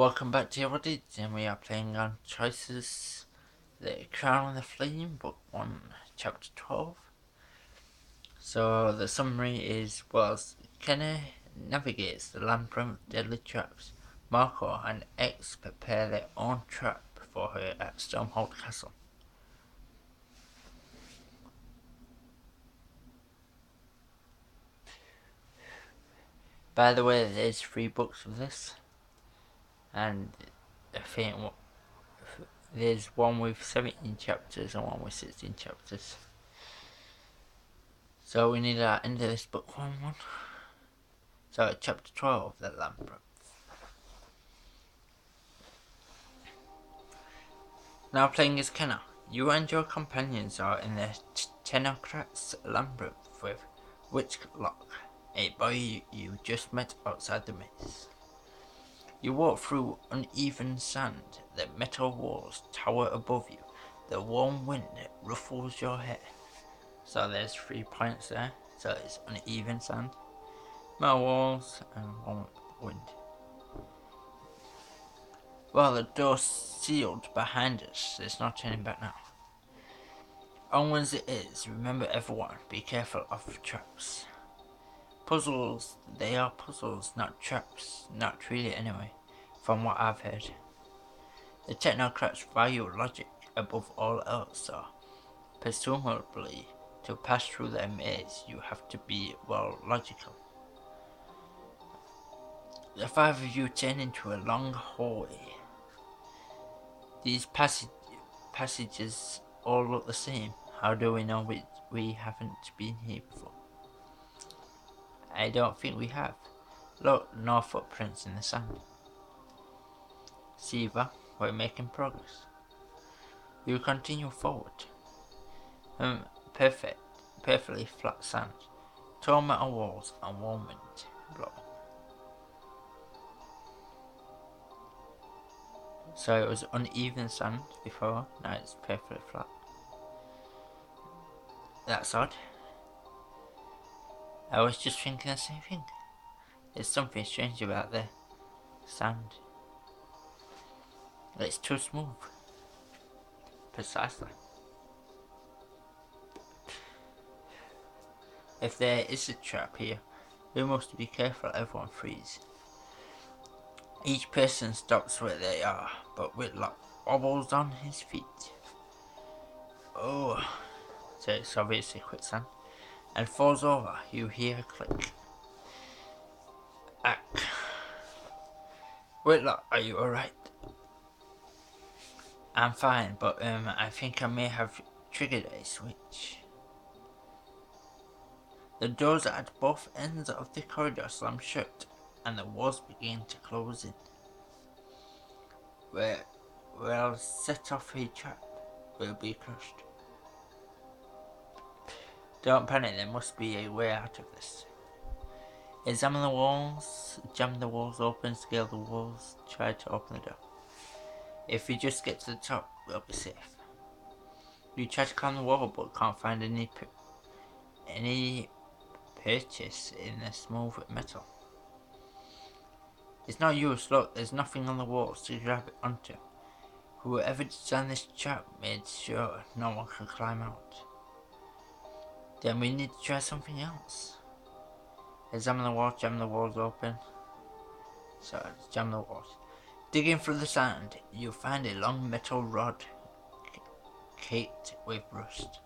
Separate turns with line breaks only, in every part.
Welcome back to Evil Deedz, and we are playing on Choices, The Crown and the Flame, Book 1, Chapter 12. So the summary is, whilst Kenny navigates the labyrinth of deadly traps, Marco and X prepare their own trap for her at Stormhold Castle. By the way, there's 3 books of this, and I think there's one with 17 chapters and one with 16 chapters. So we need to end this book 1. So Chapter 12, The Labyrinth. Now playing as Kenna, you and your companions are in the Tenocrat's Labyrinth with Witchlock, a boy you just met outside the maze. You walk through uneven sand, the metal walls tower above you, the warm wind ruffles your hair. So there's 3 points there, so it's uneven sand, metal walls and warm wind. Well, the door's sealed behind us, there's no turning back now. Onwards it is, remember everyone, be careful of traps. Puzzles, they are puzzles, not traps, not really anyway, from what I've heard. The technocrats value logic above all else, so presumably to pass through their maze you have to be, well, logical. The 5 of you turn into a long hallway. These passages all look the same. How do we know we haven't been here before? I don't think we have. Look, no footprints in the sand. Siva, we're making progress. You continue forward. Perfectly flat sand, tall metal walls and warm wind blow. So it was uneven sand before, now it's perfectly flat. That's odd. I was just thinking the same thing. There's something strange about the sand. It's too smooth. Precisely. If there is a trap here, we must be careful everyone frees. Each person stops where they are, but Whitlock wobbles on his feet. Oh, so it's obviously quicksand. And falls over, you hear a click. Ack. Whitlock, are you alright? I'm fine, but I think I may have triggered a switch. The doors at both ends of the corridor slam shut, and the walls begin to close in. We'll set off a trap. We'll be crushed. Don't panic, there must be a way out of this. Examine the walls, jam the walls open, scale the walls, try to open the door. If we just get to the top, we'll be safe. You try to climb the wall but can't find any purchase in the smooth metal. It's no use, look, there's nothing on the walls to grab it onto. Whoever designed this trap made sure no one can climb out. Then we need to try something else. Examine the walls, jam the walls open. So, jam the walls. Digging through the sand, you find a long metal rod caked with rust.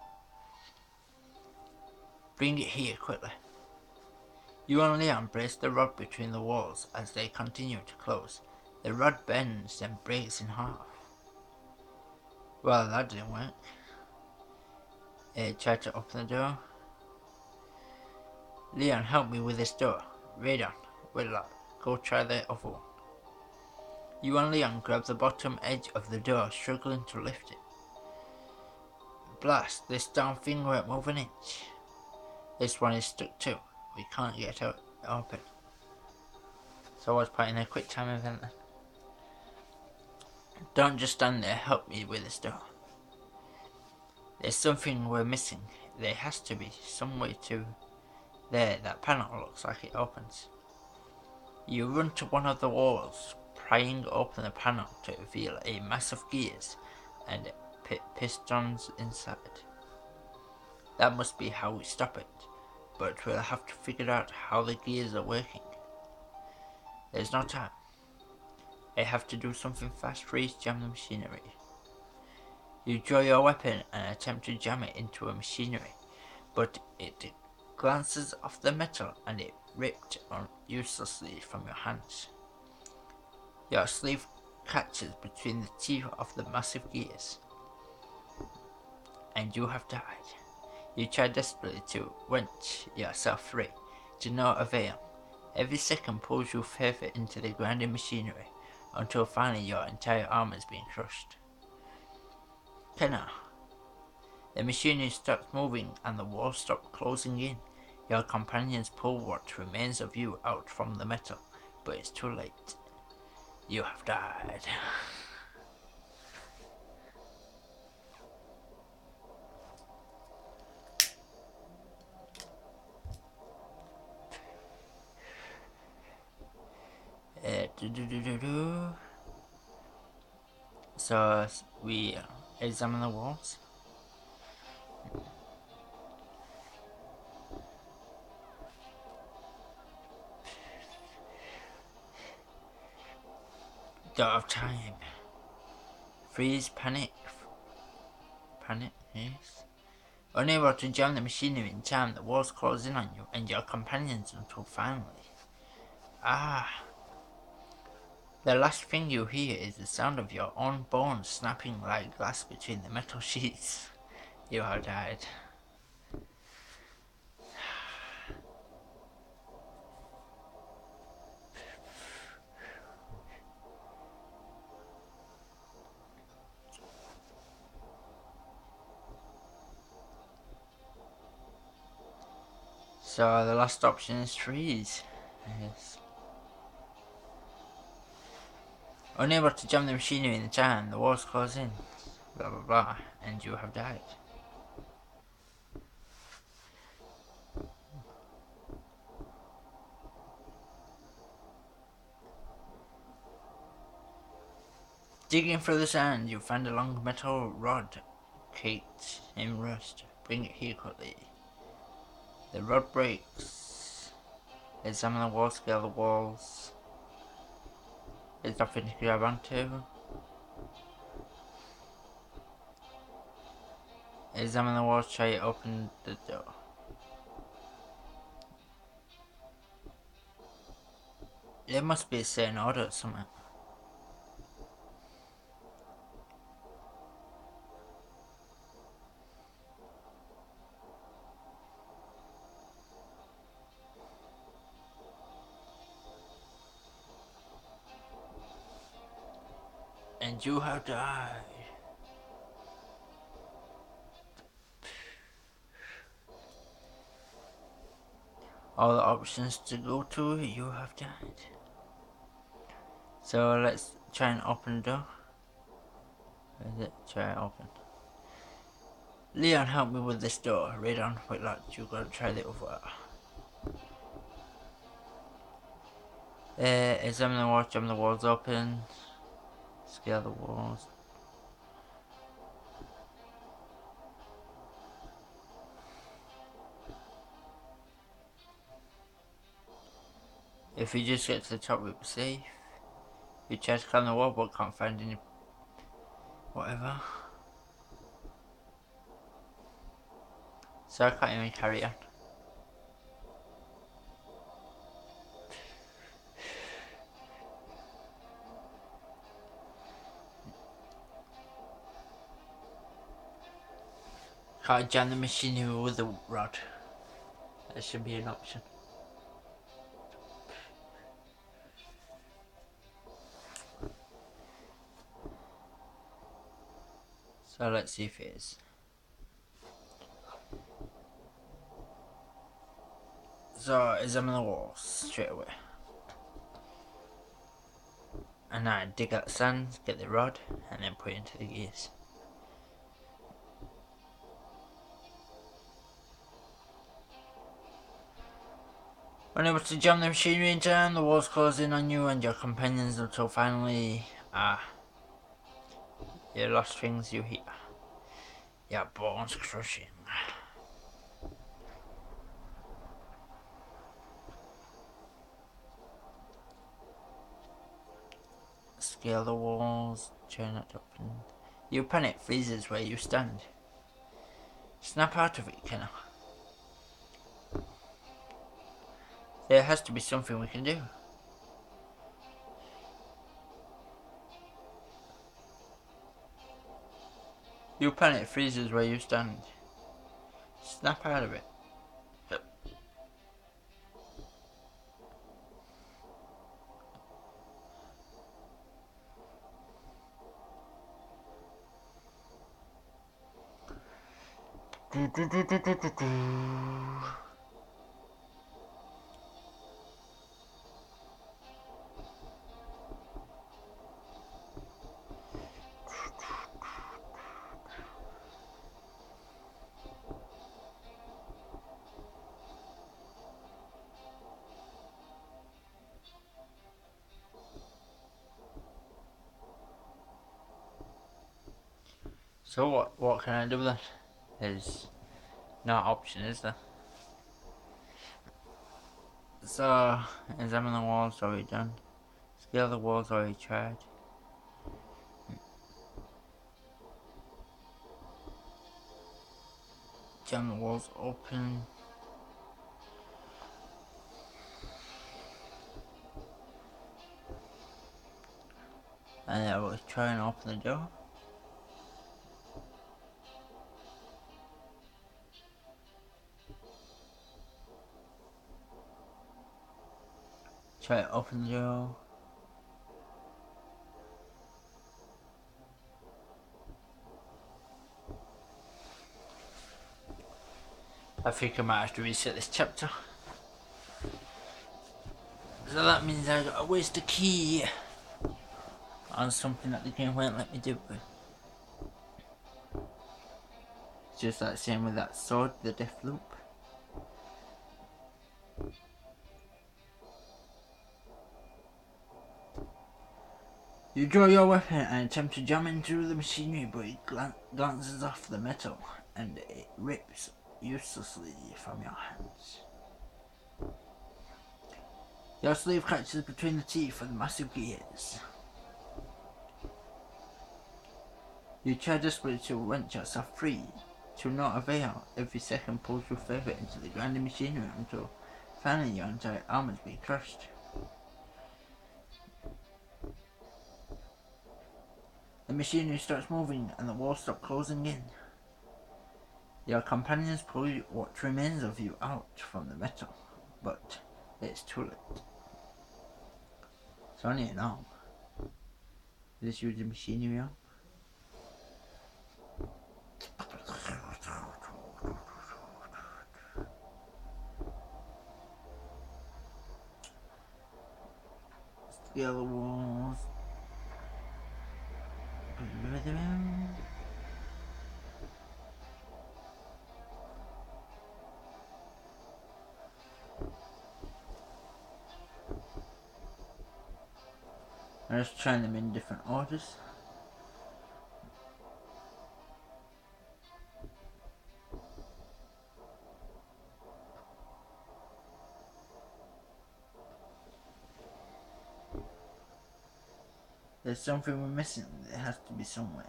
Bring it here quickly. You and Leon brace the rod between the walls as they continue to close. The rod bends and breaks in half. Well, that didn't work. Try to open the door. Leon, help me with this door. Radon, Whitlock, go try the other one. You and Leon grab the bottom edge of the door, struggling to lift it. Blast, this darn thing won't move an inch. This one is stuck too. We can't get it open. So I was putting a quick time event then. Don't just stand there, help me with this door. There's something we're missing. There has to be some way to... There, that panel looks like it opens. You run to one of the walls, prying open the panel to reveal a mass of gears and pistons inside. That must be how we stop it, but we'll have to figure out how the gears are working. There's no time. I have to do something fast. Freeze jam the machinery. You draw your weapon and attempt to jam it into a machinery, but it glances off the metal and it ripped uselessly from your hands. Your sleeve catches between the teeth of the massive gears, and you have died. You try desperately to wrench yourself free, to no avail. Every second pulls you further into the grinding machinery, until finally your entire arm is being crushed. Kenna, the machinery stops moving and the walls stop closing in. Your companions pull what remains of you out from the metal, but it's too late. You have died. So we examine the walls. Don't have time. Freeze, panic, yes. Unable to jam the machinery in time, the walls close in on you and your companions until finally. The last thing you hear is the sound of your own bones snapping like glass between the metal sheets. You have died. So the last option is freeze. Yes. Unable to jam the machinery in the time, the walls close in. Blah blah blah, and you have died. Digging through the sand, you find a long metal rod caked in rust. Bring it here quickly. The rod breaks. Examine the walls, scale the walls. There's nothing to grab onto. Examine the walls, try to open the door. There must be a certain order or something. And you have died. All the options to go to, you have died. So let's try and open the door. Where is it? Try it open. Leon, help me with this door. Radon, wait, lad, you gotta try the other. Examine the walls, jam the walls open. Scale the walls. If you just get to the top, we'll be safe. You try to climb the wall, but can't find any. Whatever. So I can't even carry on. Can't jam the machinery with the rod. That should be an option. So let's see if it is. So examine the walls straight away. And I dig out the sand, get the rod, and then put it into the gears. Unable to jam the machinery in time, the walls close in on you and your companions until finally, your lost things you hear. Your bones crushing. Scale the walls, turn it up, and you panic freezes where you stand. Snap out of it, Kenna. There has to be something we can do. You panic freezes where you stand. Snap out of it. So what can I do then? There's no option, is there? So, examine the walls already done. Scale the walls already tried. Jam the walls open. And I will try and open the door. Try to open the door. I think I might have to reset this chapter. So that means I gotta waste a key on something that the game won't let me do. Just like same with that sword, the death loop. You draw your weapon and attempt to jam into the machinery, but it glances off the metal and it rips uselessly from your hands. Your sleeve catches between the teeth of the massive gears. You try desperately to wrench yourself free, to no avail. Every second pulls you further into the grinding machinery until finally your entire arm has been crushed. The machinery starts moving and the walls stop closing in. Your companions pull what remains of you out from the metal, but it's too late. It's only an arm. Let's use the machinery arm. Scale the walls. I'm just trying them in different orders. There's something we're missing. There has to be somewhere.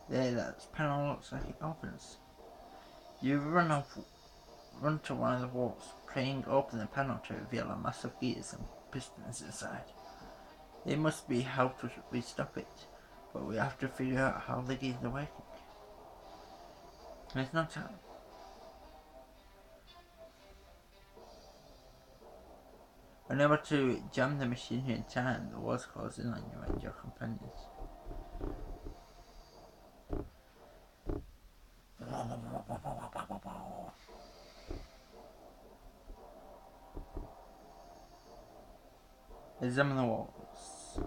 There, that panel looks like it opens. You run to one of the walls, praying open the panel to reveal a mass of gears and pistons inside. There must be how to stop it, but we have to figure out how the gears are working. There's no time. Unable to jam the machinery in time, the walls close in on you and your companions. Examine the walls.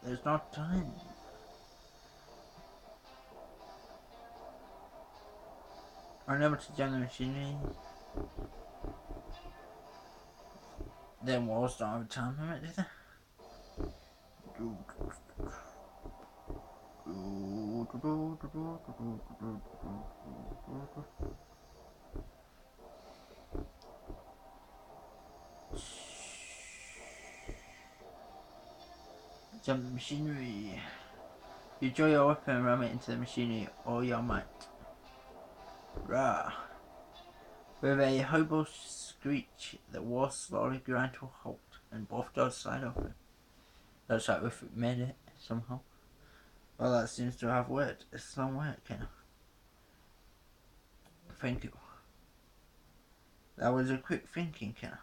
There's no time. Unable to jam the machinery. Then walls don't have a time limit, do they? Jump the machinery. You draw your weapon and ram it into the machinery all your might. Rah! With a horrible screech, the wall slowly grind to a halt, and both doors slide open. Looks like we've made it somehow. Well, that seems to have worked. It's a long work, you know. Thank you. That was a quick thinking, Kenna.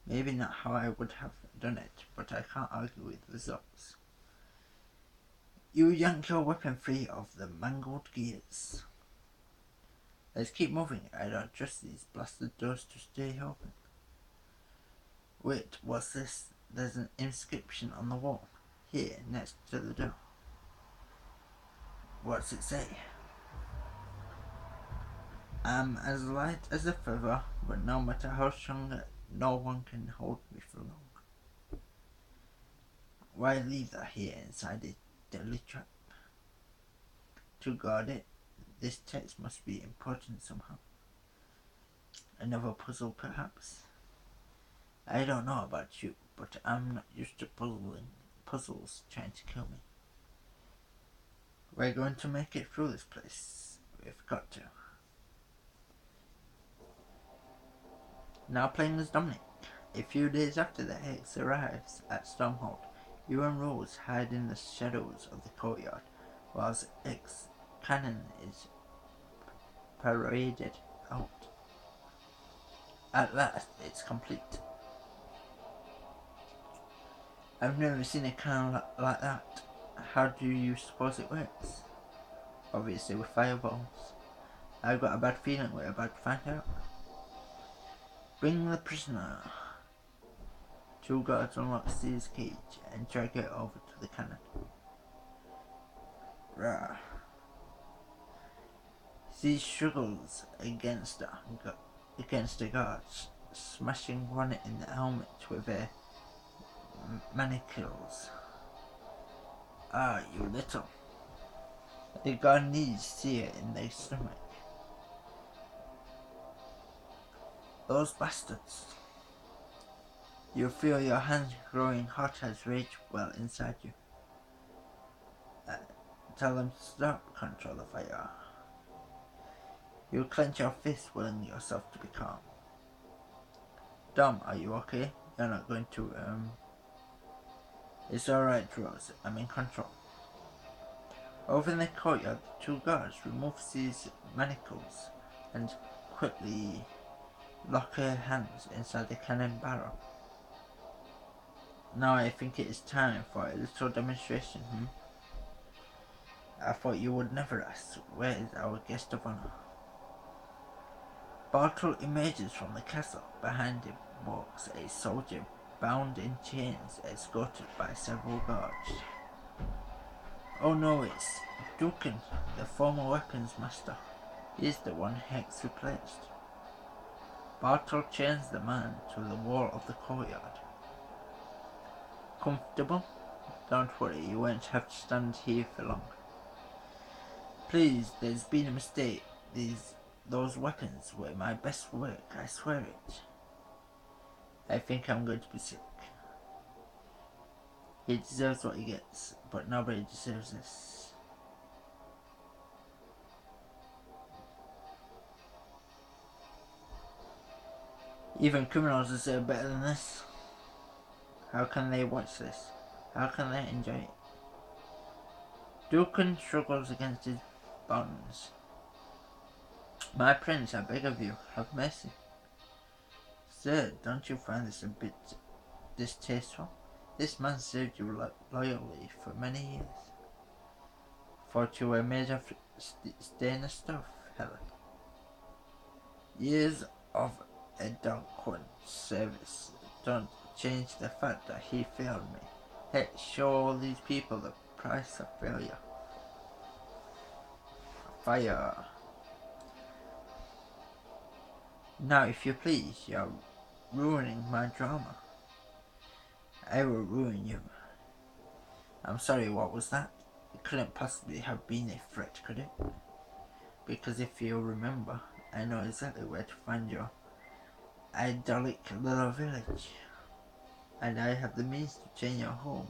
Maybe not how I would have done it, but I can't argue with results. You yank your weapon free of the mangled gears. Let's keep moving. I don't trust these blasted doors to stay open. Wait, what's this? There's an inscription on the wall. Here, next to the door. What's it say? I'm as light as a feather, but no matter how strong, no one can hold me for long. Why leave that here inside a deadly trap? To guard it, this text must be important somehow. Another puzzle, perhaps? I don't know about you, but I'm not used to puzzles trying to kill me. We're going to make it through this place. We've got to. Now playing as Dominic. A few days after the Hex arrives at Stormhold, you and Rose hide in the shadows of the courtyard, whilst Cannon is paraded out. At last, it's complete. I've never seen a cannon like that. How do you suppose it works? Obviously with fireballs. I've got a bad feeling we're about to find out. Bring the prisoner. Two guards unlock Steve's cage and drag it over to the cannon. Rah. Steve struggles against the guards, smashing one in the helmet with their manacles. Ah, you little. The guard needs sear in their stomach. Those bastards. You feel your hands growing hot as rage well inside you. Tell them to stop, control the fire. You clench your fist, willing yourself to be calm. Dom, are you okay? You're not going to, It's alright, Rose. I'm in control. Over in the courtyard, the two guards remove C's manacles and quickly lock her hands inside the cannon barrel. Now I think it is time for a little demonstration, I thought you would never ask. Where is our guest of honor? Bartle emerges from the castle. Behind him walks a soldier bound in chains, escorted by several guards. Oh no, it's Dukin, the former weapons master. He's the one Hex replaced. Bartle chains the man to the wall of the courtyard. Comfortable? Don't worry, you won't have to stand here for long. Please, there's been a mistake. Those weapons were my best work, I swear it. I think I'm going to be sick. He deserves what he gets, but nobody deserves this. Even criminals deserve better than this. How can they watch this? How can they enjoy it? Dukin struggles against his bonds. My prince, I beg of you, have mercy. Sir, don't you find this a bit distasteful? This man served you loyally for many years. Thought you were made of stainless stuff, Helen. Years of adequate service don't change the fact that he failed me. Heck, show all these people the price of failure. Fire. Now, if you please, you're ruining my drama. I will ruin you. I'm sorry, what was that? It couldn't possibly have been a threat, could it? Because if you remember, I know exactly where to find your idyllic little village. And I have the means to turn your home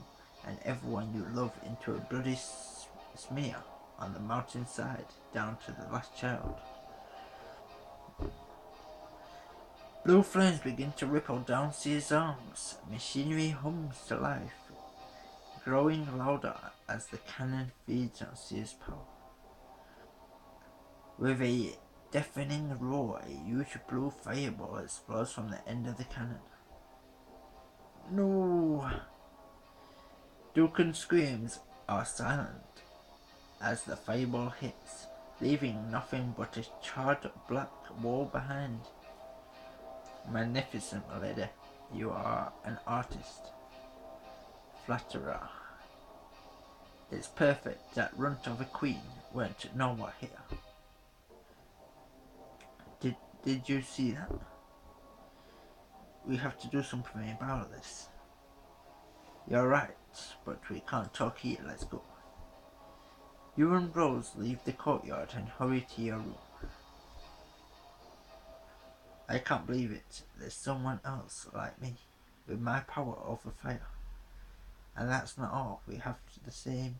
and everyone you love into a bloody smear on the mountainside down to the last child. Blue flames begin to ripple down Seer's arms. Machinery hums to life, growing louder as the cannon feeds on Seer's power. With a deafening roar, a huge blue fireball explodes from the end of the cannon. No! Duke's screams are silent as the fireball hits, leaving nothing but a charred black wall behind. Magnificent, lady. You are an artist. Flatterer. It's perfect that runt of a queen weren't nowhere here. Did you see that? We have to do something about this. You're right, but we can't talk here, let's go. You and Rose leave the courtyard and hurry to your room. I can't believe it. There's someone else like me, with my power over fire. And that's not all. We have the same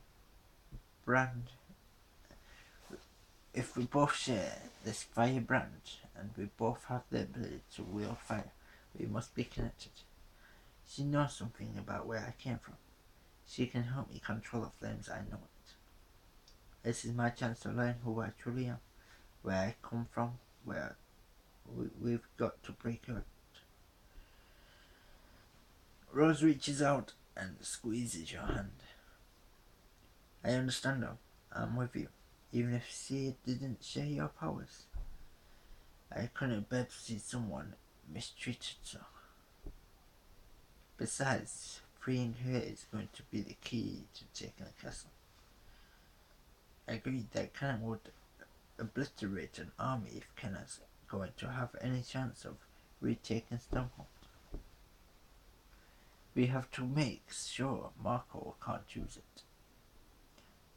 brand. If we both share this fire brand, and we both have the ability to wield fire, we must be connected. She knows something about where I came from. She can help me control the flames, I know it. This is my chance to learn who I truly am, where I come from, where we've got to break out. Rose reaches out and squeezes your hand. I understand her. I'm with you. Even if she didn't share your powers. I couldn't bear to see someone mistreated so. Besides, freeing her is going to be the key to taking the castle. Agreed that Cannon would obliterate an army if Cannon's going to have any chance of retaking Stronghold. We have to make sure Marco can't use it.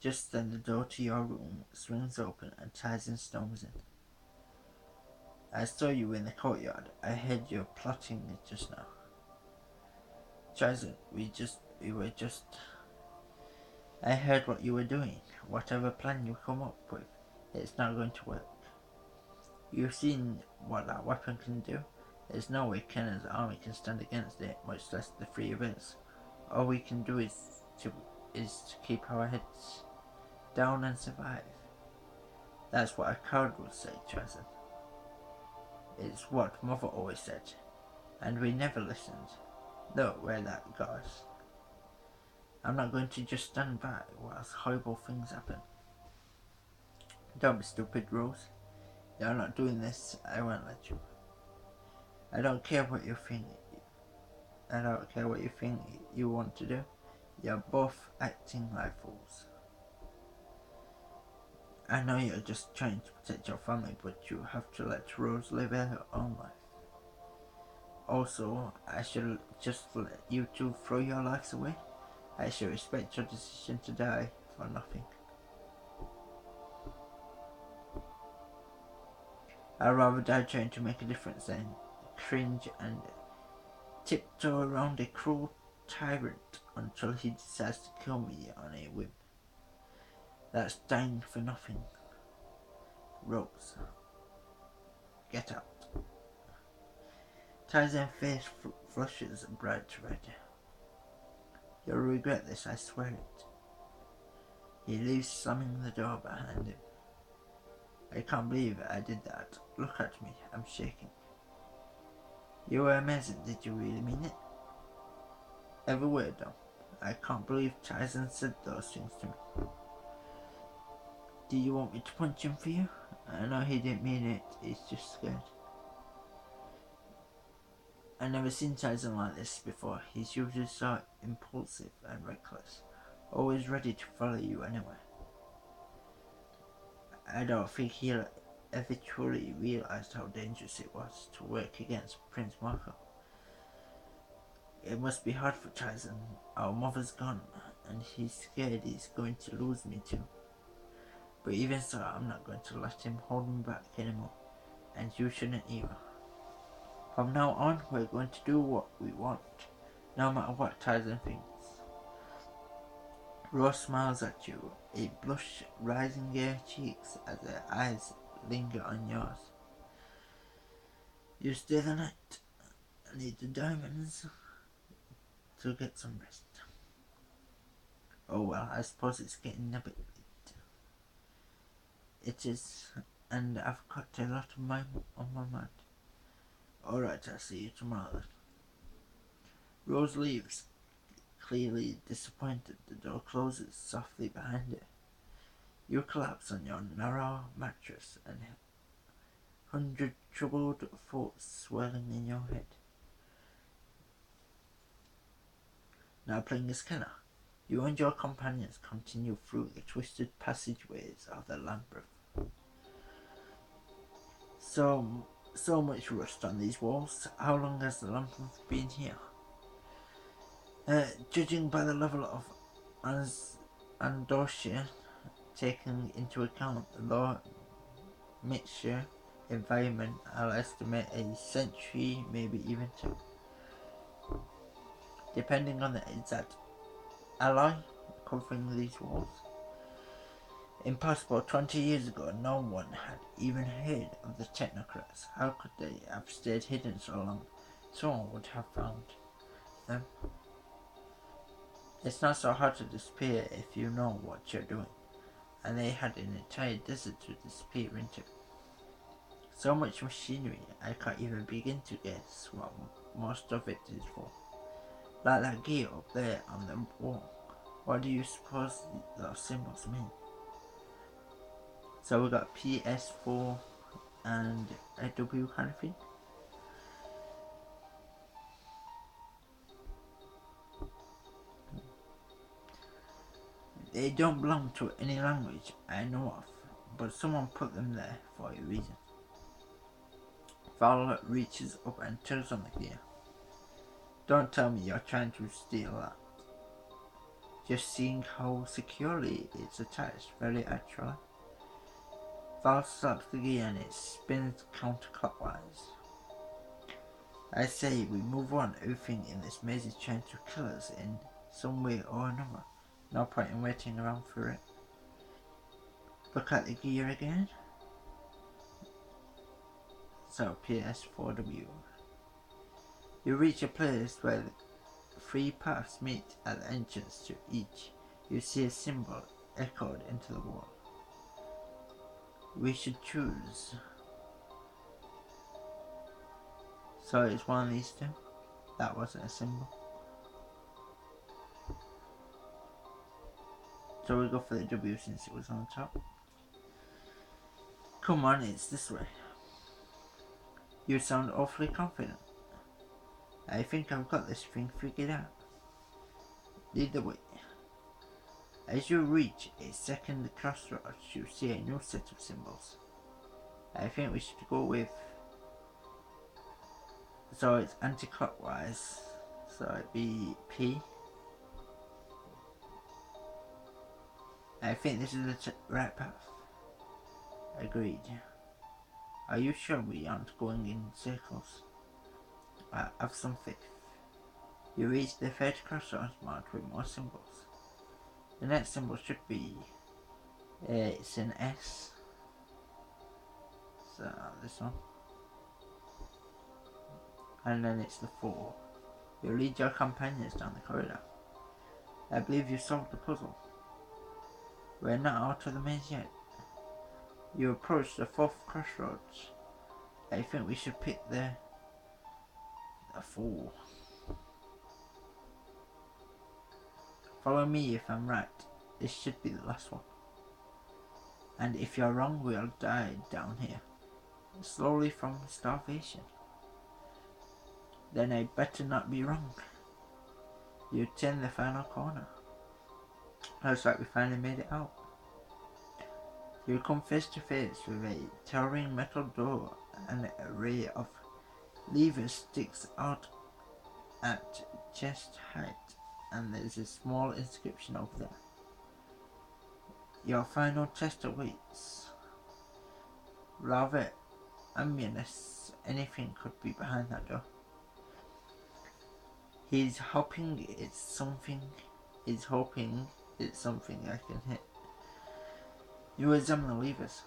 Just then the door to your room swings open and Tyson storms in. I saw you in the courtyard. I heard you plotting it just now. Tyson, we were just... I heard what you were doing. Whatever plan you come up with, it's not going to work. You've seen what that weapon can do. There's no way Kennan's army can stand against it, much less the three of us. All we can do is to keep our heads down and survive. That's what a coward would say, Chazan. It's what Mother always said, and we never listened. Look where that got us. I'm not going to just stand by whilst horrible things happen. Don't be stupid, Rose. You're not doing this, I won't let you. I don't care what you think. I don't care what you think you want to do. You're both acting like fools. I know you're just trying to protect your family, but you have to let Rose live her own life. Also, I should just let you two throw your lives away. I should respect your decision to die for nothing. I'd rather die trying to make a difference than cringe and tiptoe around a cruel tyrant until he decides to kill me on a whim. That's dying for nothing. Rose, get out. Tarzan's face flushes bright red. You'll regret this, I swear it. He leaves, slamming the door behind him. I can't believe I did that. Look at me, I'm shaking. You were amazing, did you really mean it? Every word though. I can't believe Tyson said those things to me. Do you want me to punch him for you? I know he didn't mean it, he's just scared. I've never seen Tyson like this before. He's usually so impulsive and reckless, always ready to follow you anywhere. I don't think he'll eventually realised how dangerous it was to work against Prince Marco. It must be hard for Tyson. Our mother's gone, and he's scared he's going to lose me too. But even so, I'm not going to let him hold me back anymore, and you shouldn't either. From now on, we're going to do what we want, no matter what Tyson thinks. Rose smiles at you, a blush rising her cheeks as her eyes linger on yours. You stay the night. I need the diamonds to get some rest. Oh well, I suppose it's getting a bit late. It is, and I've got a lot on my mind. Alright, I'll see you tomorrow then. Rose leaves, clearly disappointed. The door closes softly behind her. You collapse on your narrow mattress, and 100 troubled thoughts swirling in your head. Now playing as Kenna, you and your companions continue through the twisted passageways of the labyrinth. So much rust on these walls. How long has the labyrinth been here? Judging by the level of Andorsia, taking into account the low mixture environment, I'll estimate a century, maybe even two. Depending on the exact alloy covering these walls. Impossible. 20 years ago, no one had even heard of the technocrats. How could they have stayed hidden so long? Someone would have found them. It's not so hard to disappear if you know what you're doing. And they had an entire desert to disappear into. So much machinery, I can't even begin to guess what most of it is for. Like that gear up there on the wall. What do you suppose those symbols mean? So we got PS4 and a W kind of thing. They don't belong to any language I know of, but someone put them there for a reason. Val reaches up and tugs on the gear. Don't tell me you're trying to steal that. Just seeing how securely it's attached, very actually. Val slaps the gear and it spins counterclockwise. I say we move on. Everything in this maze is trying to kill us in some way or another. No point in waiting around for it. Look at the gear again. So PS4W. You reach a place where the 3 paths meet at the entrance to each. You see a symbol echoed into the wall. We should choose. So it's one of these two. That wasn't a symbol. So we go for the W since it was on top. Come on, it's this way. You sound awfully confident. I think I've got this thing figured out. Lead the way. As you reach a second crossroads, you see a new set of symbols. I think we should go with... So it's anti-clockwise. So it'd be P. I think this is the right path. Agreed. Are you sure we aren't going in circles? I have some faith. You reach the third crossroads marked with more symbols. The next symbol should be... it's an S. So this one. And then it's the 4. You lead your companions down the corridor. I believe you solved the puzzle. We're not out of the maze yet. You approach the 4th crossroads. I think we should pick the 4. Follow me if I'm right. This should be the last one. And if you're wrong, we'll die down here. Slowly from starvation. Then I better not be wrong. You turn the final corner. Looks like we finally made it out. You come face to face with a towering metal door. An array of levers sticks out at chest height, and there's a small inscription over there. Your final test awaits. Rather ominous, anything could be behind that door. He's hoping it's something I can hit. You examine the levers.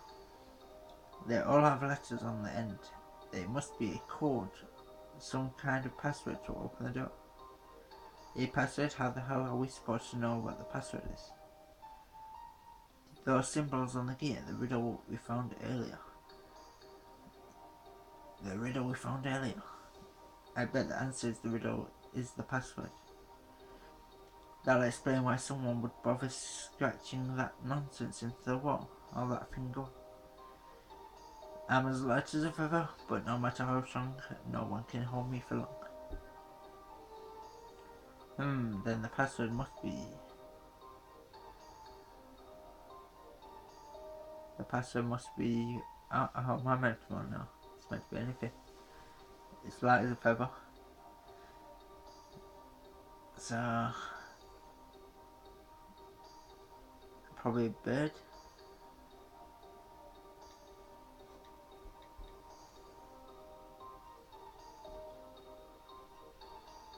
They all have letters on the end. They must be a code, some kind of password to open the door. A password? How the hell are we supposed to know what the password is? Those symbols on the gear, the riddle we found earlier. I bet the answer is the riddle is the password. That'll explain why someone would bother scratching that nonsense into the wall. All that finger. I'm as light as a feather, but no matter how strong, no one can hold me for long. Then the password must be... Oh, how am I meant to know now? It's meant to be anything. It's light as a feather. So... probably a bird.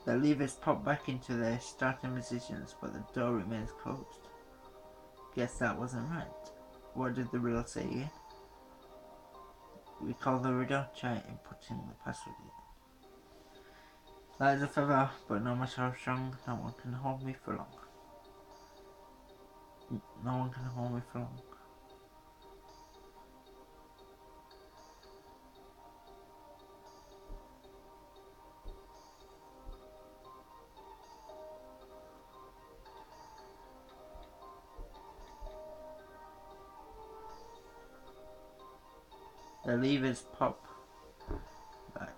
The levers pop back into their starting positions, but the door remains closed. Guess that wasn't right. What did the riddle say again? Recall the riddle, try inputting the password again. Light as a feather, but no matter how strong, no one can hold me for long. No one can hold me for long. The levers pop back.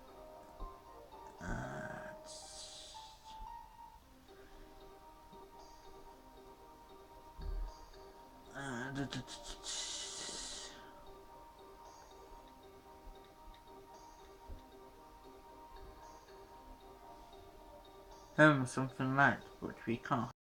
Something light, but we can't